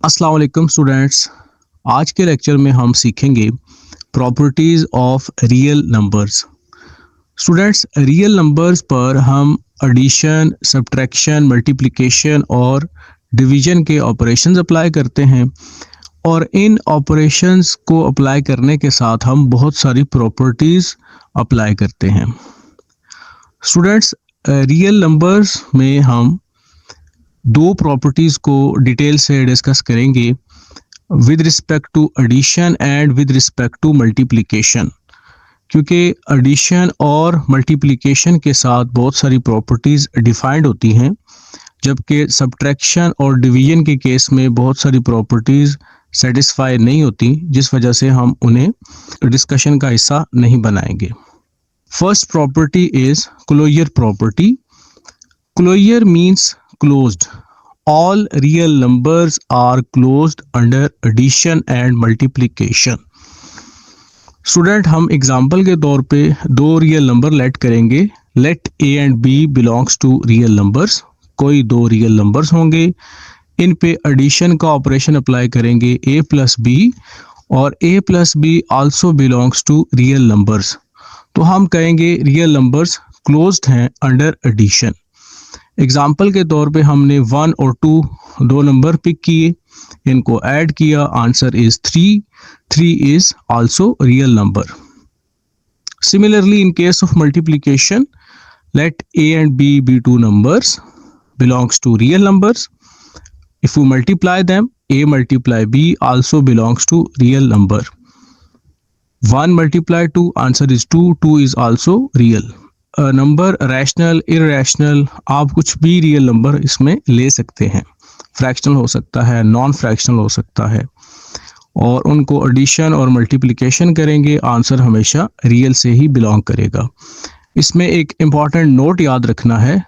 अस्सलाम वालेकुम स्टूडेंट्स। आज के लेक्चर में हम सीखेंगे properties of real numbers. Students, real numbers पर हम एडिशन, सब्ट्रैक्शन, मल्टीप्लिकेशन और डिवीजन के ऑपरेशंस अप्लाई करते हैं और इन ऑपरेशंस को अप्लाई करने के साथ हम बहुत सारी प्रॉपर्टीज अप्लाई करते हैं। स्टूडेंट्स, रियल नंबर्स में हम दो प्रॉपर्टीज को डिटेल से डिस्कस करेंगे with respect to addition and with respect to multiplication, क्योंकि एडिशन और मल्टीप्लिकेशन के साथ बहुत सारी प्रॉपर्टीज डिफाइंड होती हैं, जबकि सब्ट्रैक्शन और डिवीजन के केस में बहुत सारी प्रॉपर्टीज सेटिस्फाई नहीं होती, जिस वजह से हम उन्हें डिस्कशन का हिस्सा नहीं बनाएंगे। First property is closure property. Closure means closed. All real numbers are closed under addition and multiplication. Student, हम एग्जाम्पल के तौर पे दो रियल नंबर लेट करेंगे। Let a and b belongs to real numbers. कोई दो रियल नंबर्स होंगे, इन पे एडिशन का ऑपरेशन अप्लाई करेंगे a प्लस b, और a plus b also belongs to real numbers. तो हम कहेंगे रियल नंबर्स क्लोज्ड हैं अंडर एडिशन। एग्जाम्पल के तौर पे हमने 1 और 2 दो नंबर पिक किए, इनको ऐड किया, answer is 3। 3 is also real number. Similarly, in case of multiplication, let a and b be two numbers belongs to real numbers. If you multiply them, a multiply b also belongs to real number. 1 multiply 2, answer is 2. 2 is also real. Number rational, irrational, आप कुछ भी real number इसमें ले सकते हैं। Fractional हो सकता है, नॉन फ्रैक्शनल हो सकता है, और उनको एडिशन और मल्टीप्लिकेशन करेंगे, आंसर हमेशा रियल से ही बिलोंग करेगा। इसमें एक इम्पॉर्टेंट नोट याद रखना है,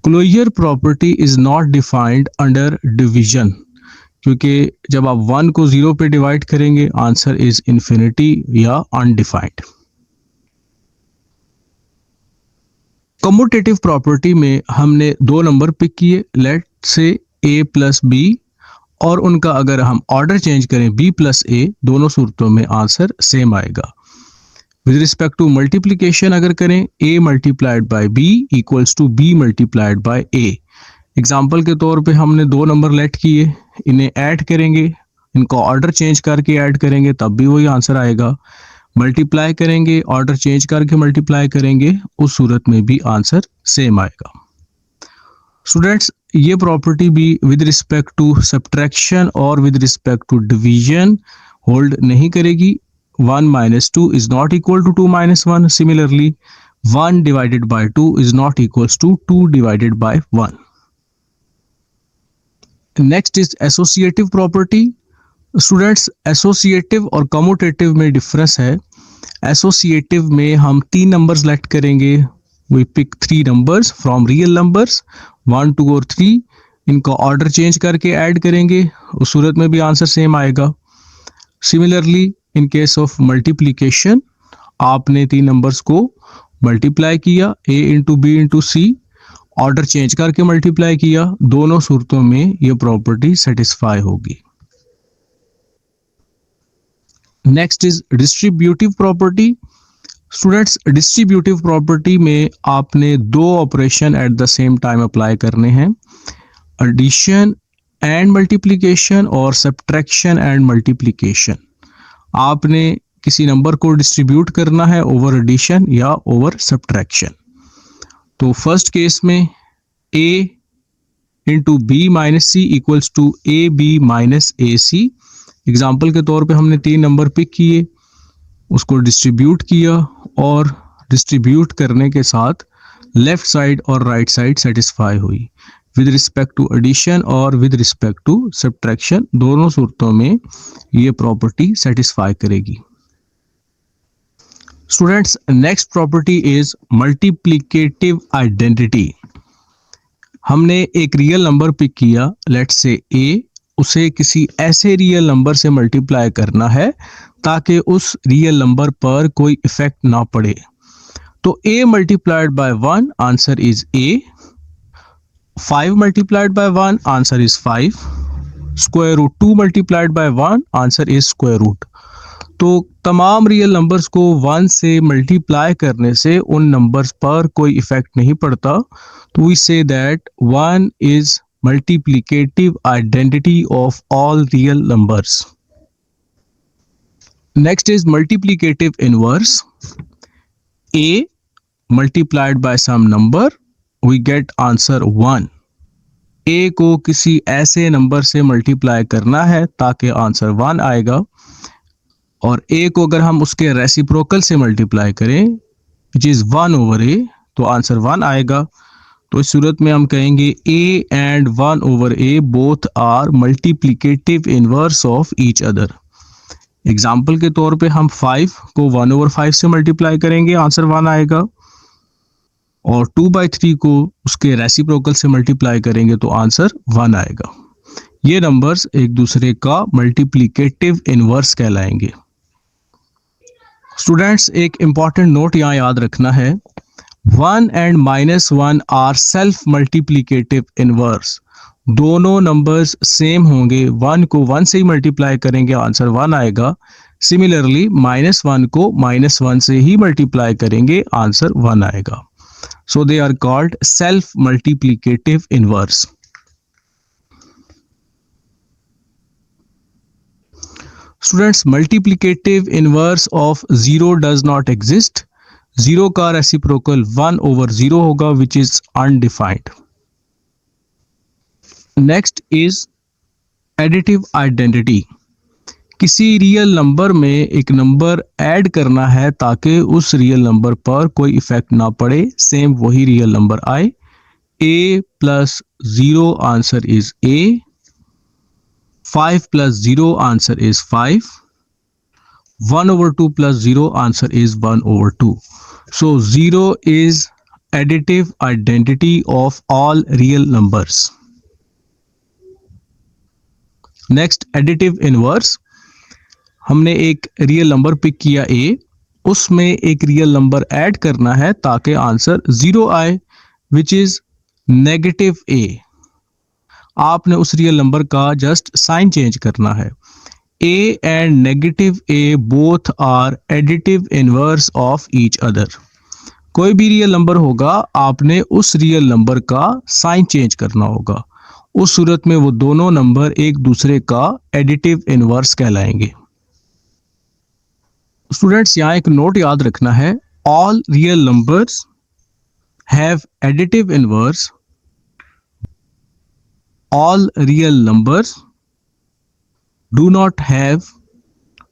closure property is not defined under division, क्योंकि जब आप 1 को 0 पे डिवाइड करेंगे, आंसर इज इन्फिनिटी या अनडिफाइंड। कम्यूटेटिव प्रॉपर्टी में हमने दो नंबर पिक किए, let say a plus b, और उनका अगर हम ऑर्डर चेंज करें b प्लस a, दोनों सूरतों में आंसर सेम आएगा। विद रिस्पेक्ट टू मल्टीप्लिकेशन अगर करें, a multiplied by b equals to b multiplied by a। Example के तौर पे हमने दो नंबर लेट किए, इन्हें ऐड करेंगे, इनको ऑर्डर चेंज करके ऐड करेंगे, तब भी वही आंसर आएगा। मल्टीप्लाई करेंगे, ऑर्डर चेंज करके मल्टीप्लाई करेंगे, उस सूरत में भी आंसर सेम आएगा। स्टूडेंट्स, ये प्रॉपर्टी भी विद रिस्पेक्ट टू सब्ट्रैक्शन और with respect to division hold नहीं करेगी। 1 minus 2 is not equal to 2 minus 1. Similarly, 1 divided by 2 is not equals to 2 divided by 1. Next is associative property. स्टूडेंट्स, associative और commutative में difference है। एसोसिएटिव में हम 3 नंबर्स सेलेक्ट करेंगे, we pick 3 numbers from real numbers 1, 2 और 3, इनको ऑर्डर चेंज करके ऐड करेंगे, उस सूरत में भी आंसर सेम आएगा। Similarly, in case of multiplication, आपने 3 नंबर्स को मल्टीप्लाई किया, a into B into C, order change करके मल्टीप्लाई किया, दोनों सूरतों में ये प्रॉपर्टी सेटिस्फाई होगी। Next is distributive property. Students, distributive property में आपने दो operation at the same time apply करने हैं, एडिशन एंड मल्टीप्लिकेशन और सब्ट्रैक्शन एंड मल्टीप्लिकेशन। आपने किसी नंबर को डिस्ट्रीब्यूट करना है ओवर एडिशन या ओवर सब्ट्रैक्शन। तो फर्स्ट केस में a into B minus C equals to A B minus A C. Example के तौर पे हमने 3 नंबर पिक किए, उसको डिस्ट्रीब्यूट किया, और डिस्ट्रीब्यूट करने के साथ लेफ्ट साइड और राइट साइड सेटिस्फाई हुई। विद रिस्पेक्ट टू एडिशन और विद रिस्पेक्ट टू सब्ट्रैक्शन, दोनों सूरतों में ये प्रॉपर्टी सेटिस्फाई करेगी। Students, next property is multiplicative identity. हमने एक रियल नंबर पिक किया, लेट से a, उसे किसी ऐसे रियल नंबर से मल्टीप्लाई करना है ताकि उस रियल नंबर पर कोई इफेक्ट ना पड़े। तो a multiplied by 1, answer is a। 5 multiplied by 1, answer is 5. Square root 2 multiplied by 1, answer is square root. तो तमाम रियल नंबर्स को 1 से मल्टीप्लाई करने से उन नंबर्स पर कोई इफेक्ट नहीं पड़ता, तो we say that 1 is multiplicative identity of all real numbers. Next is multiplicative inverse. a multiplied by some number, we get answer 1। a को किसी ऐसे नंबर से मल्टीप्लाई करना है ताकि आंसर 1 आएगा, और a को अगर हम उसके रेसिप्रोकल से मल्टीप्लाई करें विच इज 1 ओवर a, तो आंसर 1 आएगा। तो इस सूरत में हम कहेंगे a and 1 over a both are multiplicative inverse of each other. Example के तौर पे हम 5 को 1 ओवर 5 से मल्टीप्लाई करेंगे, आंसर 1 आएगा, और 2/3 को उसके रेसिप्रोकल से मल्टीप्लाई करेंगे तो आंसर 1 आएगा। ये नंबर्स एक दूसरे का मल्टीप्लिकेटिव इनवर्स कहलाएंगे। स्टूडेंट्स, एक इंपॉर्टेंट नोट यहाँ याद रखना है, 1 and -1 are self multiplicative inverse. दोनों नंबर्स सेम होंगे, 1 को 1 से ही मल्टीप्लाई करेंगे, आंसर 1 आएगा। सिमिलरली -1 को -1 से ही मल्टीप्लाई करेंगे, आंसर 1 आएगा। So they are called self-multiplicative inverse. Students, multiplicative inverse of 0 does not exist. 0 का reciprocal 1 over 0 होगा, which is undefined. Next is additive identity. किसी रियल नंबर में एक नंबर ऐड करना है ताकि उस रियल नंबर पर कोई इफेक्ट ना पड़े, सेम वही रियल नंबर आए। a plus 0 answer is a, 5 plus 0 answer is 5, 1 over 2 plus 0 answer is 1 over 2। So 0 is additive identity of all real numbers. Next, additive inverse। हमने एक रियल नंबर पिक किया a, उसमें एक real number add करना है ताकि answer 0 आए, which is negative a। आपने उस रियल नंबर का जस्ट साइन चेंज करना है। a and negative a both are additive inverse of each other. कोई भी रियल नंबर होगा, आपने उस रियल नंबर का साइन चेंज करना होगा, उस सूरत में वो दोनों नंबर एक दूसरे का एडिटिव इनवर्स कहलाएंगे। स्टूडेंट्स, यहाँ एक नोट याद रखना है, all real numbers have additive inverse, all real numbers do not have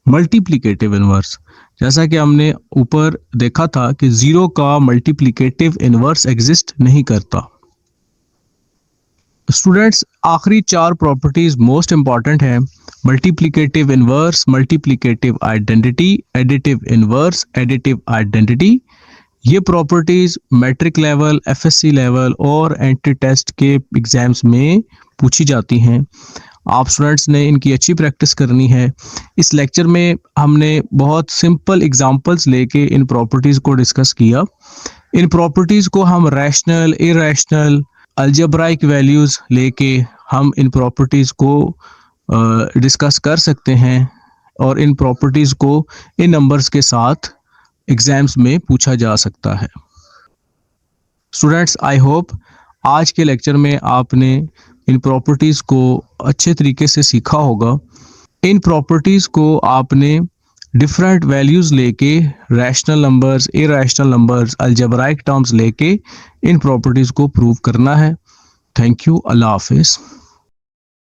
multiplicative inverse. जैसा कि हमने ऊपर देखा था कि 0 का मल्टीप्लिकेटिव इनवर्स एग्जिस्ट नहीं करता। स्टूडेंट्स, आखिरी 4 प्रॉपर्टीज मोस्ट इंपॉर्टेंट है, multiplicative inverse, multiplicative identity, additive inverse, additive identity. ये properties matric level, FSC level और एंट्री टेस्ट के एग्जाम्स में पूछी जाती हैं। आप स्टूडेंट्स ने इनकी अच्छी प्रैक्टिस करनी है। इस लेक्चर में हमने बहुत सिंपल एग्जांपल्स लेके इन प्रॉपर्टीज को डिस्कस किया। इन प्रॉपर्टीज को हम रैशनल, इरैशनल, अलजेब्राइक वैल्यूज लेके हम इन प्रॉपर्टीज को डिस्कस कर सकते हैं, और इन प्रॉपर्टीज को इन नंबर्स के साथ एग्जाम्स में पूछा जा सकता है। स्टूडेंट्स, आई होप आज के लेक्चर में आपने इन प्रॉपर्टीज को अच्छे तरीके से सीखा होगा। इन प्रॉपर्टीज को आपने डिफरेंट वैल्यूज लेके, rational numbers, irrational numbers, algebraic terms लेके इन प्रॉपर्टीज को प्रूव करना है। Thank you. Allah Hafiz.